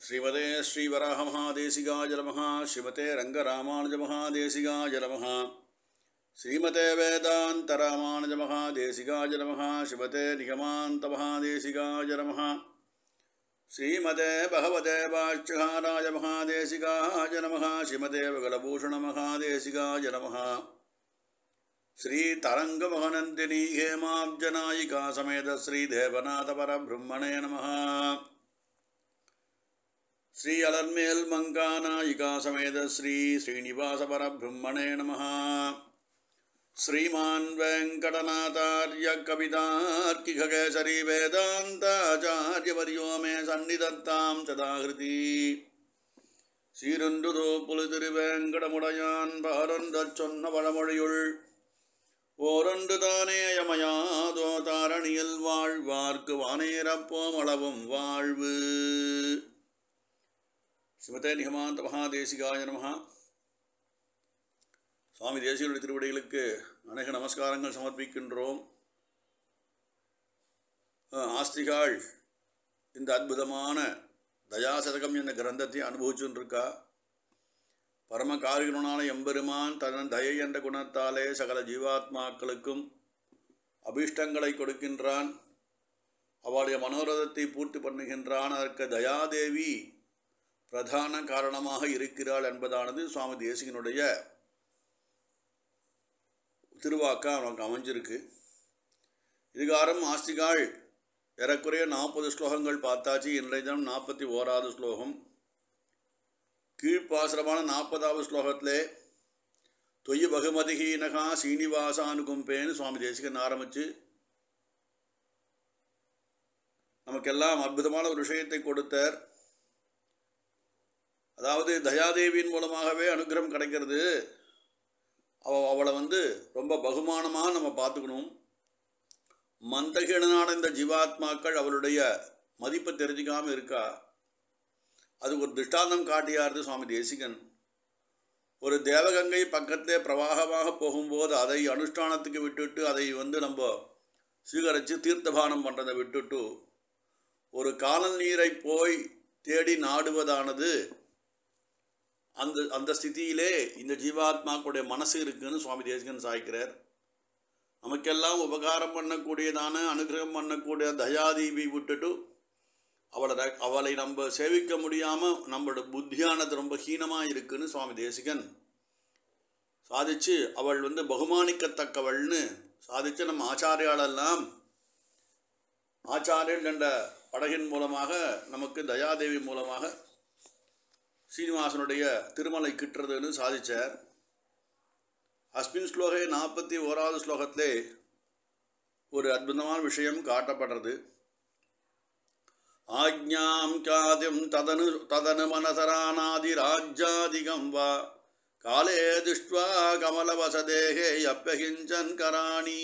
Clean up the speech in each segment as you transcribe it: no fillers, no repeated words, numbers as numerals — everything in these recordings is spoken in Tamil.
श्रीमते श्रीवराहमहादेशिकाय नमः। श्रीमते रङ्गरामानुजमहादेशिकाय नमः। श्रीमते वेदान्तरामानुजमहादेशिकाय नमः। श्रीमते निगमान्तमहादेशिकाय नमः। श्रीमते भगवते वाच्यहाराय महादेशिकाय नमः। श्रीमते वगलभूषणमहादेशिकाय नमः। श्रीतरङ्गमहनन्दिनी हेमाब्जनायिका समेत श्रीदेवनाथपरब्रह्मणे नमः। श्री अलर्मेल मंगानायिका समेत श्री श्रीनिवास परब्रह्मणे नमः। श्रीमान वेंकटनाथार्य कवितार्किककेसरी वेदांताचार्यवर्यो मे सन्निधत्तां सदाहृति சீருந்துதோ புலிதிருவேங்கடமுடையான் பாரொன்றச் சொன்ன பழமொழியுள் ஓரொன்று தானே யமயாதோ தாரணியில் வாழ்வார்க்கு வானேரப்போம் அளவும் வாழ்வு. ஸ்ரீமதே நிகமாந்த மகாதேசிகாய நமः. சுவாமி தேசிகனுடைய திருவடிகளுக்கு அநேக நமஸ்காரங்கள் சமர்ப்பிக்கின்றோம். ஆஸ்திகாள் இந்த அற்புதமான தயாசதகம் என்ற கிரந்தத்தை அனுபவிச்சுருக்கா. பரம காரிகனான எம்பெருமான் தன் தயை என்ற குணத்தாலே சகல ஜீவாத்மாக்களுக்கும் அபீஷ்டங்களை கொடுக்கின்றான். அவளுடைய மனோரதத்தை பூர்த்தி பண்ணுகின்றான். அதற்கு தயாதேவி பிரதான காரணமாக இருக்கிறாள் என்பதானது சுவாமி தேசிகனுடைய திருவாக்கா அவனுக்கு அமைஞ்சிருக்கு. இதுகாரம் ஆஸ்திகாள் ஏறக்குறைய 40 ஸ்லோகங்கள் பார்த்தாச்சு. இன்றைய தினம் 41வது ஸ்லோகம். கீழ்ப்பாசுரமான 40வது ஸ்லோகத்திலே தொய்ய பகுமதிஹீனகா சீனிவாசானுகும்பேன்னு சுவாமி தேசிகன் ஆரம்பித்து நமக்கெல்லாம் அற்புதமான ஒரு விஷயத்தை கொடுத்தார். அதாவது தயாதேவியின் மூலமாகவே அனுகிரகம் கிடைக்கிறது. அவளை ரொம்ப பகுமானமாக நம்ம பார்த்துக்கணும். மந்தகீனனான இந்த ஜீவாத்மாக்கள் அவளுடைய மதிப்பை தெரிஞ்சிக்காமல் இருக்கா. அது ஒரு திருஷ்டாந்தம் காட்டியாருது சுவாமி தேசிகன். ஒரு தேவகங்கை பக்கத்திலே பிரவாகமாக போகும்போது அதை அனுஷ்டானத்துக்கு விட்டுட்டு அதை நம்ம ஸ்வீகரித்து தீர்த்தபானம் பண்ணுறதை விட்டுட்டு ஒரு காணல் நீரை போய் தேடி நாடுவதானது அந்த ஸ்திதியிலே இந்த ஜீவாத்மாக்களுடைய மனசு இருக்குன்னு சுவாமி தேசிகன் சாய்க்கிறார். நமக்கெல்லாம் உபகாரம் பண்ணக்கூடியதான அனுகிரகம் பண்ணக்கூடிய தயாதேவி விட்டுட்டு அவளை நம்ம சேவிக்க முடியாமல் நம்மளோட புத்தியானது ரொம்ப ஹீனமாக இருக்குன்னு சுவாமி தேசிகன் சாதிச்சு அவள் பகுமானிக்கத்தக்கவள்னு சாதித்து நம்ம ஆச்சாரியாலெல்லாம் ஆச்சாரியன் என்ற படகின் மூலமாக நமக்கு தயாதேவி மூலமாக ஸ்ரீனிவாசனுடைய திருமலை கிட்டுறதுன்னு சாதிச்சார். அஸ்மின் ஸ்லோகே 41வது ஸ்லோகத்திலே ஒரு அற்புதமான விஷயம் காட்டப்படுறது. ஆஜ்ஞாம் காதிம் ததனு மனசரானாதி ராஜ்யாதிகம் வா காலே திருஷ்ட்வா கமலவசதேகே யப்யகிஞ்சன் கராணி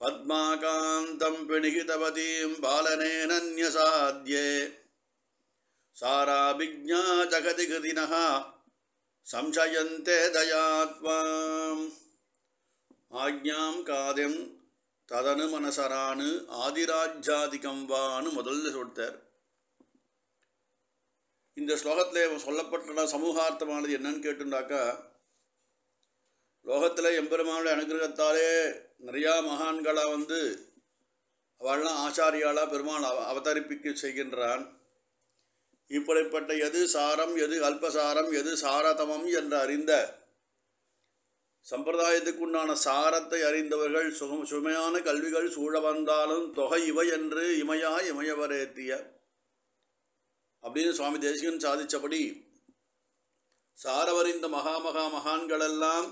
பத்மாகாந்தம் பிணிகிதவதீம் பாலனேனன்யசாத்யே சாராபிஜ்ஞா ஜகதி கிருதினஹ சம்சயந்தே தயாத்வாம். ஆஜ்ஞாம் காதிம் ததனு மனசரானு ஆதிராஜ்யாதிகம் வான்னு முதல்ல சொல்லிட்டார். இந்த ஸ்லோகத்தில் சொல்லப்பட்ட சமூகார்த்தமானது என்னன்னு கேட்டுண்டாக்கா, லோகத்தில் எம்பெருமானுடைய அனுகிரகத்தாலே நிறையா மகான்களாக அவள்லாம் ஆச்சாரியாளாக பெருமாள் அவதரிப்பிக்க செய்கின்றான். இப்படிப்பட்ட எது சாரம் எது அல்பசாரம் எது சாரதமம் என்று அறிந்த சம்பிரதாயத்துக்குண்டான சாரத்தை அறிந்தவர்கள் சுமையான கல்விகள் சூழ வந்தாலும் தொகை இவை என்று இமையாய் இமையவரேத்திய அப்படின்னு சுவாமி தேசிகன் சாதித்தபடி சாரவறிந்த மகான்களெல்லாம்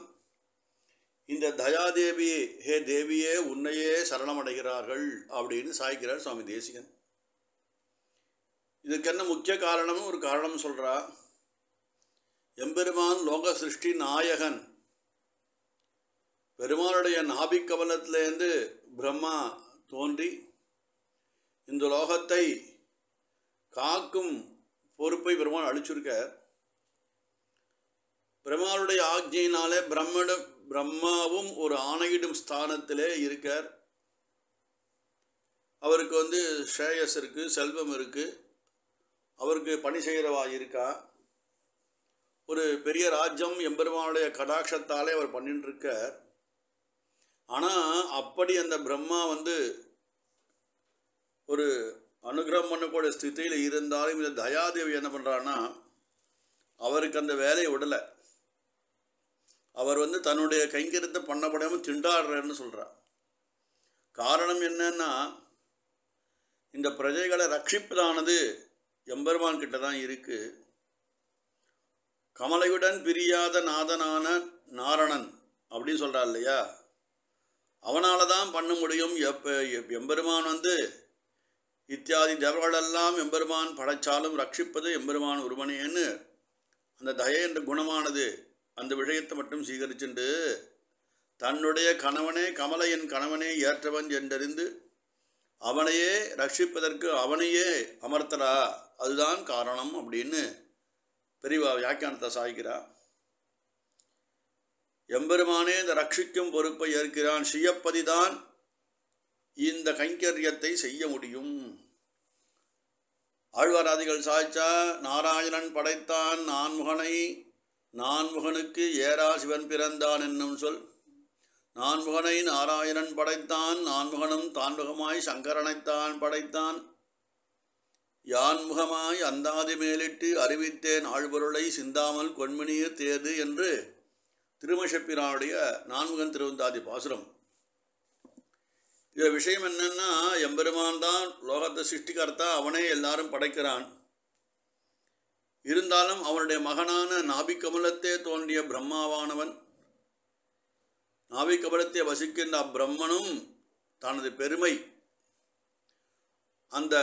இந்த தயாதேவி ஹே தேவியே உன்னையே சரணமடைகிறார்கள் அப்படின்னு சாய்க்கிறார் சுவாமி தேசிகன். இதுக்கு என்ன முக்கிய காரணம்னு ஒரு காரணம் சொல்கிறா. எம்பெருமான் லோக சிருஷ்டி நாயகன். பெருமானுடைய நாபிக்கவலத்திலேருந்து பிரம்மா தோன்றி இந்த லோகத்தை காக்கும் பொறுப்பை பெருமான் அளிச்சிருக்கார். பெருமானுடைய ஆக்ஞையினாலே பிரம்மாவும் ஒரு ஆணையிடும் ஸ்தானத்திலே இருக்கார். அவருக்கு ஸ்ரேயஸ் இருக்குது, செல்வம் இருக்குது. அவருக்கு பணி செய்கிறவா இருக்கா. ஒரு பெரிய ராஜ்யம் எம்பெருமானுடைய கடாட்சத்தாலே அவர் பண்ணிட்டு இருக்கார். ஆனால் அப்படி அந்த பிரம்மா ஒரு அனுகிரகம் பண்ணக்கூடிய ஸ்திதியில் இருந்தாலும் இந்த தயாதேவி என்ன பண்ணுறான்னா அவருக்கு அந்த வேலையை விடலை. அவர் தன்னுடைய கைங்கரியத்தை பண்ணப்படாமல் திண்டாடுறாருன்னு சொல்கிறார். காரணம் என்னன்னா இந்த பிரஜைகளை ரட்சிப்பதானது எம்பெருமான் கிட்ட தான் இருக்கு. கமலையுடன் பிரியாத நாதனான நாரணன் அப்படின்னு சொல்கிறார் இல்லையா, அவனால தான் பண்ண முடியும். எம்பெருமான் இத்தியாதி தேவர்களெல்லாம் எம்பெருமான் படைச்சாலும் ரட்சிப்பது எம்பெருமான் ஒருவனேன்னு அந்த தயை என்ற குணமானது அந்த விஷயத்தை மட்டும் சீகரிச்சுண்டு தன்னுடைய கணவனே கமலையின் கணவனே ஏற்றவன் என்றறிந்து அவனையே ரட்சிப்பதற்கு அவனையே அமர்த்தரா, அதுதான் காரணம் அப்படின்னு பெரியவா வியாக்கியானத்தை சாய்க்கிறார். எம்பெருமானே இந்த ரட்சிக்கும் பொறுப்பை ஏற்கிறான். ஸ்ரீயப்பதிதான் இந்த கைங்கரியத்தை செய்ய முடியும். ஆழ்வாராதிகள் சாய்ச்சா நாராயணன் படைத்தான் நான்முகனை, நான்முகனுக்கு ஏரா சிவன் பிறந்தான் என்னும் சொல். நான்முகனை நாராயணன் படைத்தான், நான்முகனும் தான்முகமாய் சங்கரனைத்தான் படைத்தான். யான்முகமாய் அந்தாதி மேலிட்டு அறிவித்தேன் ஆழ்பொருளை சிந்தாமல் கொன்மினியர் தேது என்று திருமஷப்பிரானுடைய நான்முகன் திருவந்தாதி பாசுரம். இதில் விஷயம் என்னன்னா எம்பெருமான் தான் லோகத்தை சிருஷ்டிகர்த்தா, அவனே எல்லாரும் படைக்கிறான். இருந்தாலும் அவனுடைய மகனான நாபிகமலத்தே தோன்றிய பிரம்மாவானவன், நாபிகமலத்தை வசிக்கின்ற அப்பிரம்மனும் தனது பெருமை, அந்த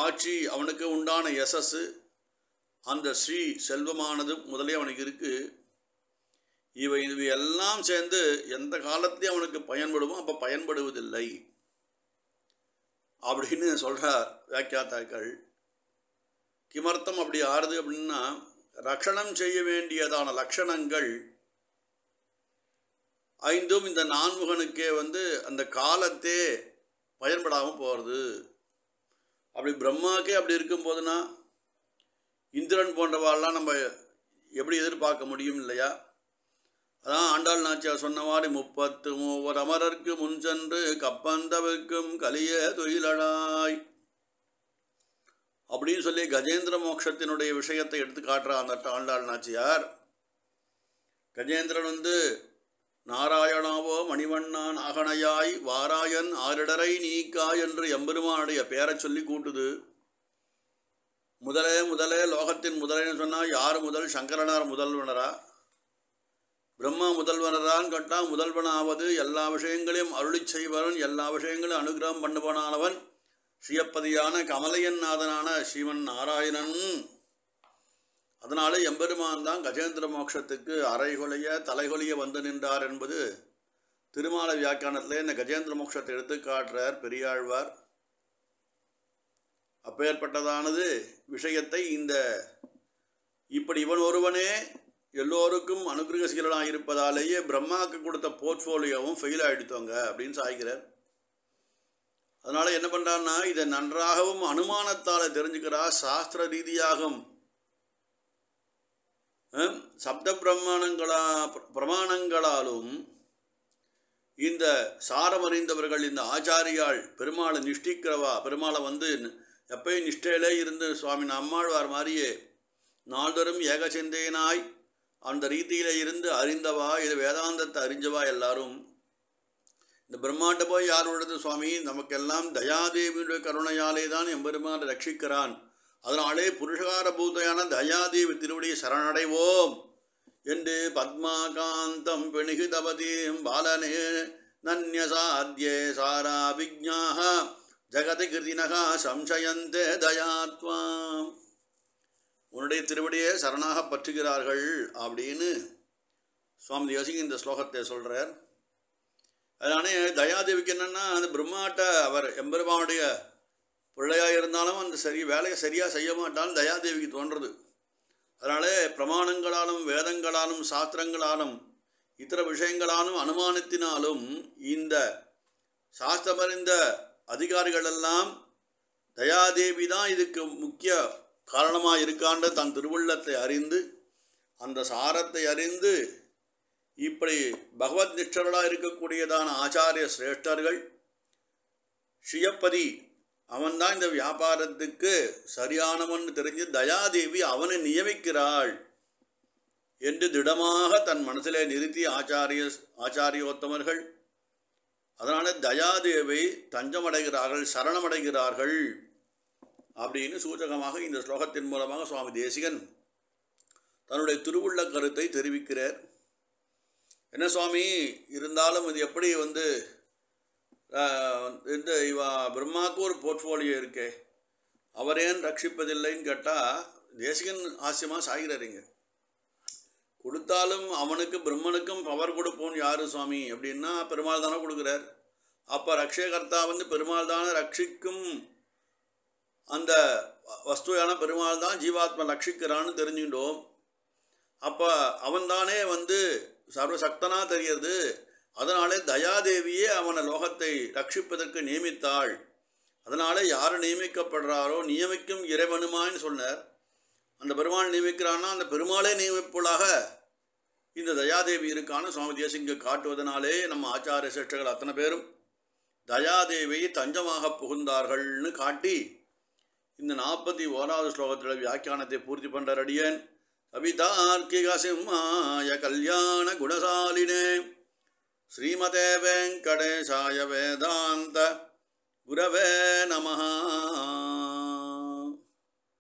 ஆட்சி, அவனுக்கு உண்டான யசஸ், அந்த ஸ்ரீ செல்வமானது முதலே அவனுக்கு இருக்கு. இவை எல்லாம் சேர்ந்து எந்த காலத்தையும் அவனுக்கு பயன்படுமோ அப்போ பயன்படுவதில்லை அப்படின்னு சொல்கிறார் வியாக்கியாத்தாக்கள். கிமர்த்தம் அப்படி ஆறுது அப்படின்னா ரக்ஷணம் செய்ய வேண்டியதான லக்ஷணங்கள் ஐந்தும் இந்த நான்முகனுக்கே அந்த காலத்தே பயன்படாமல் போகிறது. அப்படி பிரம்மாக்கே அப்படி இருக்கும்போதுன்னா இந்திரன் போன்றவாள்லாம் நம்ம எப்படி எதிர்பார்க்க முடியும் இல்லையா? அதான் ஆண்டாள் நாச்சியார் சொன்னவாறு 33 அமரர்க்கு முன் சென்று கப்பந்தவிற்கும் கலிய தொழிலடாய் அப்படின்னு சொல்லி கஜேந்திர மோட்சத்தினுடைய விஷயத்தை எடுத்து காட்டுறான் அந்த ஆண்டாள் நாச்சியார். கஜேந்திரன் நாராயணாவோ மணிவண்ணான் ஆகணையாய் வாராயன் ஆரிடரை நீக்காய் என்று எம்பெருமானுடைய பேரை சொல்லி கூட்டுது. முதலே லோகத்தின் முதலேன்னு சொன்னால் யார் முதல்? சங்கரனார் முதல்வனரா, பிரம்மா முதல்வனரான்னு கேட்டால் முதல்வனாவது எல்லா விஷயங்களையும் அருளி செய்வன், எல்லா விஷயங்களையும் அனுகிரகம் பண்ணுவனானவன் ஸ்ரீயப்பதியான கமலையன் நாதனான ஸ்ரீமன் நாராயணன். அதனால எம்பெருமான் தான் கஜேந்திர மோட்சத்துக்கு அரைகொலைய தலைகொலைய வந்து நின்றார் என்பது திருமால வியாக்கியானத்தில் இந்த கஜேந்திர மோட்சத்தை எடுத்து காட்டுறார் பெரியாழ்வார். அப்பேற்பட்டதானது விஷயத்தை இப்படி இவன் ஒருவனே எல்லோருக்கும் அனுகிரகசீலனாக இருப்பதாலேயே பிரம்மாவுக்கு கொடுத்த போர்ட்ஃபோலியோவும் ஃபெயில் ஆகிடுத்தவங்க அப்படின்னு சாய்கிறார். அதனால் என்ன பண்ணுறான்னா இதை நன்றாகவும் அனுமானத்தால் தெரிஞ்சுக்கிறா. சாஸ்திர ரீதியாகவும் சப்த பிரமாணங்களாலும் இந்த சாரமறிந்தவர்கள், இந்த ஆச்சாரியாள், பெருமாளை நிஷ்டிக்கிறவா, பெருமாளை எப்பயும் நிஷ்டையிலே இருந்து சுவாமி நம்மாழ்வார் மாதிரியே நாள்தோறும் ஏகசிந்தையனாய் அந்த ரீதியில இருந்து அறிந்தவா, இது வேதாந்தத்தை அறிஞ்சவா எல்லாரும் இந்த பிரம்மாண்ட போய் யார் உள்ளது? சுவாமி நமக்கெல்லாம் தயாதேவியுடைய கருணையாலே தான் எம்பெருமான் ரட்சிக்கிறான். அதனாலே புருஷகார பூதையான தயாதேவி திருவடியை சரணடைவோம் என்று பத்மாகாந்தம் பெணிகிதபதீம் பாலனே நன்யசாத்யே சாரா விஜ்ஞாஹ ஜகதி கிருதினகா சம்சயந்தே தயாத்வாம், உன்னுடைய திருவடியே சரணாக பற்றுகிறார்கள் அப்படின்னு சுவாமி யோசிக்க இந்த ஸ்லோகத்தை சொல்கிறார். அதனாலே தயாதேவிக்கு என்னென்னா அந்த பிரம்மாட்ட அவர் எம்பெருமானுடைய பிள்ளையாக இருந்தாலும் அந்த வேலையை சரியாக செய்ய மாட்டாலும் தயாதேவிக்கு தோன்றுறது. அதனாலே பிரமாணங்களாலும் வேதங்களாலும் சாஸ்திரங்களாலும் இத்தர விஷயங்களாலும் அனுமானத்தினாலும் இந்த சாஸ்திரமறிந்த அதிகாரிகளெல்லாம் தயாதேவி தான் இதுக்கு முக்கிய காரணமாக இருக்கான்ற தன் திருவுள்ளத்தை அறிந்து அந்த சாரத்தை அறிந்து இப்படி பகவத் நிஷ்டர்களாக இருக்கக்கூடியதான ஆச்சாரிய சிரேஷ்டர்கள் ஸ்ரீயப்பதி அவன்தான் இந்த வியாபாரத்துக்கு சரியானவன் தெரிஞ்சு தயாதேவி அவனை நியமிக்கிறாள் என்று திடமாக தன் மனசிலே நிறுத்தி ஆச்சாரியோத்தமர்கள் அதனால் தயாதேவி தஞ்சமடைகிறார்கள், சரணமடைகிறார்கள் அப்படின்னு சூச்சகமாக இந்த ஸ்லோகத்தின் மூலமாக சுவாமி தேசிகன் தன்னுடைய திருவுள்ள கருத்தை தெரிவிக்கிறார். என்ன சுவாமி இருந்தாலும் இது எப்படி இந்த பிரம்மாவுக்கு ஒரு போர்ட்ஃபோலியோ இருக்கே, அவர் ஏன் ரட்சிப்பதில்லைன்னு கேட்டால் தேசிகன் ஆசியமாக சாகிறாருங்க. கொடுத்தாலும் அவனுக்கு பிரம்மனுக்கும் பவர் கொடுப்போம் யார் சுவாமி அப்படின்னா பெருமாள் தானே கொடுக்குறார். அப்போ ரக்ஷகர்த்தா பெருமாள் தானே ரட்சிக்கும், அந்த வஸ்துவான பெருமாள் தான் ஜீவாத்மா ரட்சிக்கிறான்னு தெரிஞ்சுட்டோம். அப்போ அவன்தானே சர்வசக்தனாக தெரிகிறது. அதனாலே தயாதேவியே அவனை லோகத்தை ரட்சிப்பதற்கு நியமித்தாள். அதனால் யார் நியமிக்கப்படுறாரோ நியமிக்கும் இறைவனுமான்னு சொன்னார். அந்த பெருமாள் நியமிக்கிறான்னா அந்த பெருமாளே நியமிப்புள்ளாக இந்த தயாதேவி இருக்கான்னு சுவாமி தேசிங்க காட்டுவதனாலே நம்ம ஆச்சாரிய சிரேஷ்டர்கள் அத்தனை பேரும் தயாதேவியை தஞ்சமாக புகுந்தார்கள்னு காட்டி இந்த 41வது ஸ்லோகத்தில் வியாக்கியானத்தை பூர்த்தி பண்ணுற அடியேன். கவிதார்க்கிக சிம்மாய கல்யாண குணசாலினே ஸ்ரீமதே வெங்கடேசாய வேதாந்த குரவே நமஹ.